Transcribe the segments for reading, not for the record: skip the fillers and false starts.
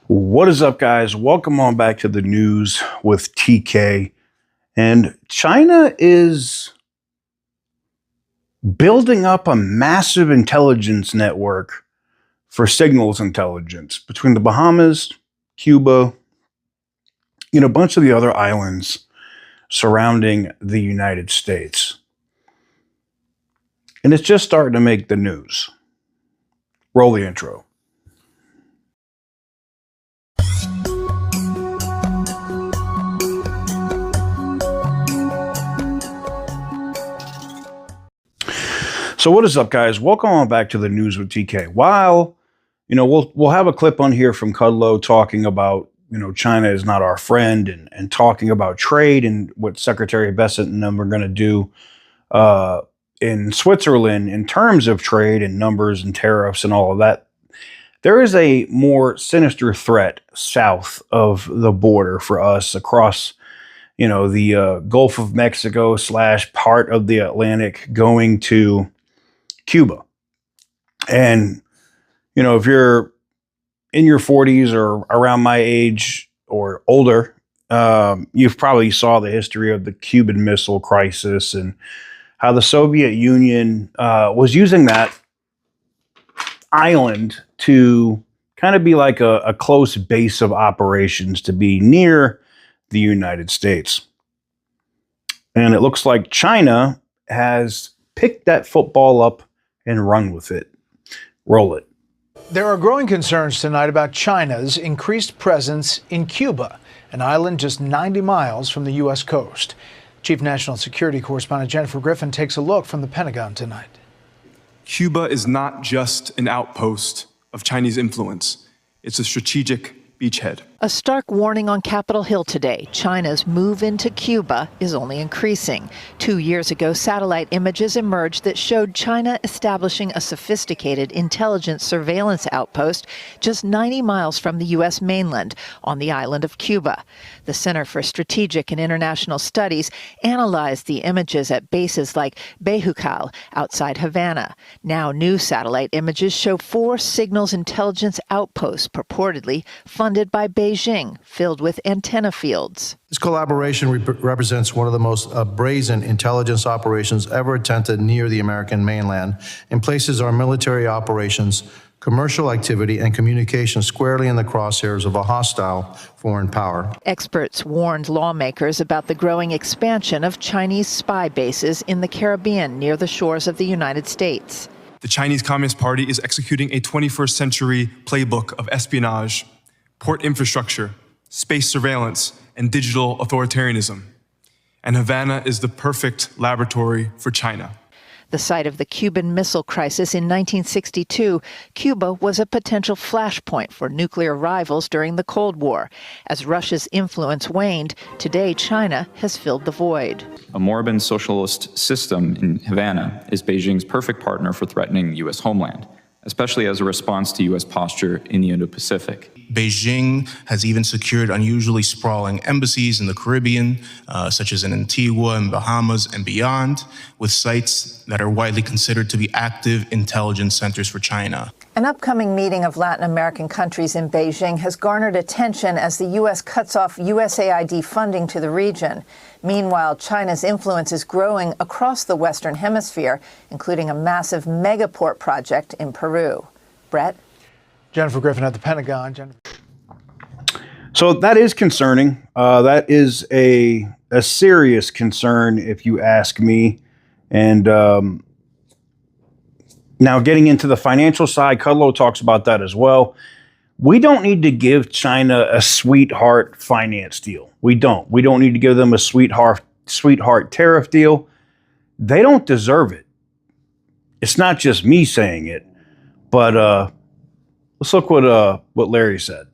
What is up, guys? Welcome on back to the news with TK. And China is building up a massive intelligence network for signals intelligence between the Bahamas, Cuba, a bunch of the other islands surrounding the United States. And it's just starting to make the news. Roll the intro. So what is up, guys? Welcome on back to the news with TK. While we'll have a clip on here from Kudlow talking about China is not our friend and talking about trade and what Secretary Bessent and them are going to do in Switzerland in terms of trade and numbers and tariffs and all of that. There is a more sinister threat south of the border for us across the Gulf of Mexico / part of the Atlantic going to Cuba. And, if you're in your 40s or around my age or older, you've probably saw the history of the Cuban Missile Crisis and how the Soviet Union was using that island to kind of be like a close base of operations to be near the United States. And it looks like China has picked that football up and run with it. Roll it. There are growing concerns tonight about China's increased presence in Cuba, an island just 90 miles from the U.S. coast. Chief National Security Correspondent Jennifer Griffin takes a look from the Pentagon tonight. Cuba is not just an outpost of Chinese influence. It's a strategic beachhead. A stark warning on Capitol Hill today. China's move into Cuba is only increasing. 2 years ago, satellite images emerged that showed China establishing a sophisticated intelligence surveillance outpost just 90 miles from the U.S. mainland on the island of Cuba. The Center for Strategic and International Studies analyzed the images at bases like Bejucal outside Havana. Now new satellite images show 4 signals intelligence outposts purportedly funded by Beijing, filled with antenna fields. This collaboration represents one of the most brazen intelligence operations ever attempted near the American mainland and places our military operations, commercial activity, and communication squarely in the crosshairs of a hostile foreign power. Experts warned lawmakers about the growing expansion of Chinese spy bases in the Caribbean near the shores of the United States. The Chinese Communist Party is executing a 21st century playbook of espionage, port infrastructure, space surveillance, and digital authoritarianism. And Havana is the perfect laboratory for China. The site of the Cuban Missile Crisis in 1962, Cuba was a potential flashpoint for nuclear rivals during the Cold War. As Russia's influence waned, today China has filled the void. A moribund socialist system in Havana is Beijing's perfect partner for threatening the U.S. homeland, especially as a response to U.S. posture in the Indo-Pacific. Beijing has even secured unusually sprawling embassies in the Caribbean, such as in Antigua and Bahamas and beyond, with sites that are widely considered to be active intelligence centers for China. An upcoming meeting of Latin American countries in Beijing has garnered attention as the U.S. cuts off USAID funding to the region. Meanwhile, China's influence is growing across the Western Hemisphere, including a massive megaport project in Peru. Brett? Jennifer Griffin at the Pentagon. Jennifer. So that is concerning. That is a serious concern, if you ask me. And now getting into the financial side, Kudlow talks about that as well. We don't need to give China a sweetheart finance deal. We don't. We don't need to give them a sweetheart tariff deal. They don't deserve it. It's not just me saying it, but let's look what Larry said.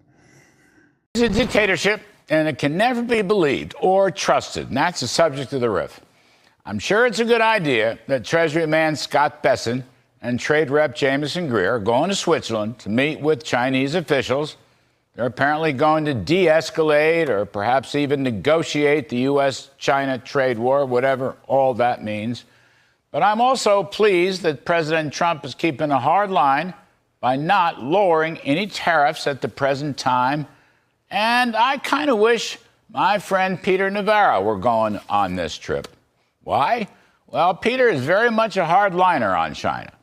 It's a dictatorship, and it can never be believed or trusted, and that's the subject of the riff. I'm sure it's a good idea that Treasury man Scott Bessent and Trade Rep Jamieson Greer are going to Switzerland to meet with Chinese officials. They're apparently going to de-escalate or perhaps even negotiate the U.S.-China trade war, whatever all that means. But I'm also pleased that President Trump is keeping a hard line by not lowering any tariffs at the present time. And I kind of wish my friend Peter Navarro were going on this trip. Why? Well, Peter is very much a hardliner on China.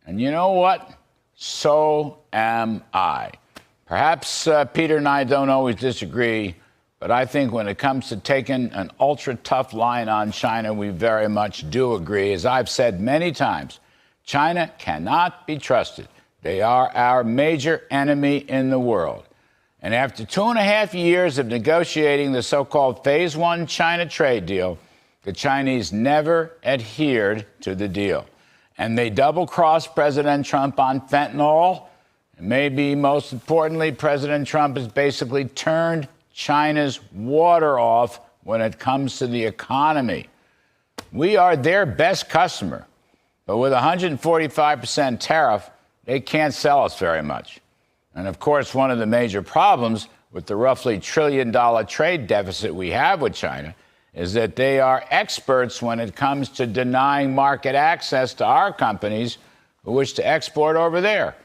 And you know what? So am I. Perhaps Peter and I don't always disagree, but I think when it comes to taking an ultra-tough line on China, we very much do agree. As I've said many times, China cannot be trusted. They are our major enemy in the world. And after 2.5 years of negotiating the so-called Phase 1 China trade deal, the Chinese never adhered to the deal. And they double-crossed President Trump on fentanyl. And maybe most importantly, President Trump has basically turned China's water off when it comes to the economy. We are their best customer. But with a 145% tariff, they can't sell us very much. And of course, one of the major problems with the roughly $1 trillion trade deficit we have with China is that they are experts when it comes to denying market access to our companies who wish to export over there.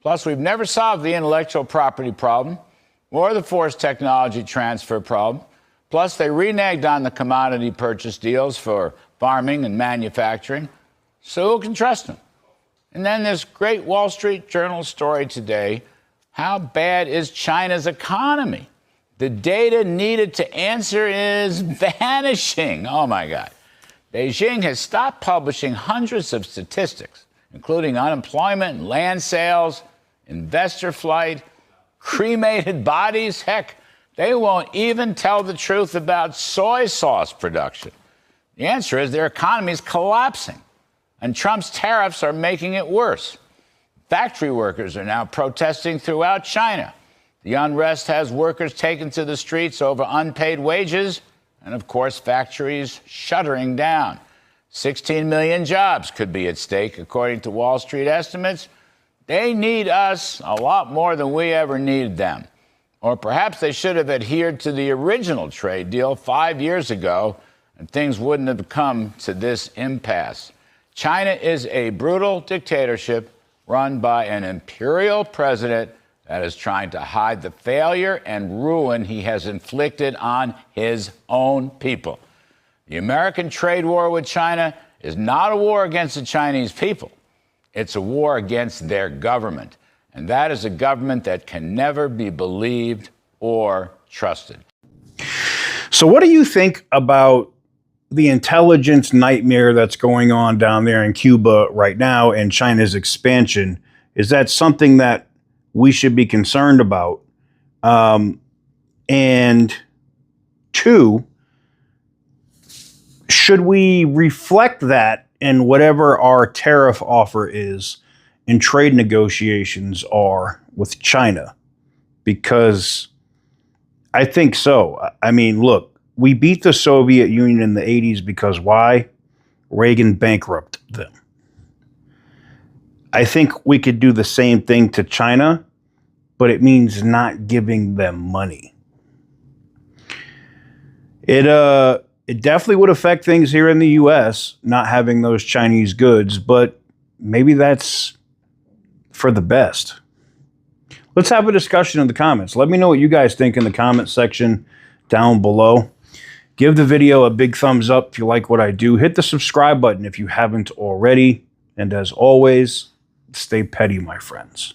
Plus, we've never solved the intellectual property problem or the forced technology transfer problem. Plus, they reneged on the commodity purchase deals for farming and manufacturing. So who can trust them? And then this great Wall Street Journal story today. How bad is China's economy? The data needed to answer is vanishing. Oh, my God. Beijing has stopped publishing hundreds of statistics, including unemployment, land sales, investor flight, cremated bodies. Heck, they won't even tell the truth about soy sauce production. The answer is their economy is collapsing, and Trump's tariffs are making it worse. Factory workers are now protesting throughout China. The unrest has workers taken to the streets over unpaid wages, and of course, factories shuttering down. 16 million jobs could be at stake, according to Wall Street estimates. They need us a lot more than we ever needed them. Or perhaps they should have adhered to the original trade deal 5 years ago, and things wouldn't have come to this impasse. China is a brutal dictatorship run by an imperial president that is trying to hide the failure and ruin he has inflicted on his own people. The American trade war with China is not a war against the Chinese people. It's a war against their government. And that is a government that can never be believed or trusted. So what do you think about the intelligence nightmare that's going on down there in Cuba right now and China's expansion? Is that something that we should be concerned about? And two, should we reflect that in whatever our tariff offer is and trade negotiations are with China? Because I think so. I mean, look, we beat the Soviet Union in the 80s because why? Reagan bankrupted them. I think we could do the same thing to China, but it means not giving them money. It definitely would affect things here in the U.S., not having those Chinese goods, but maybe that's for the best. Let's have a discussion in the comments. Let me know what you guys think in the comment section down below. Give the video a big thumbs up if you like what I do. Hit the subscribe button if you haven't already. And as always, stay petty, my friends.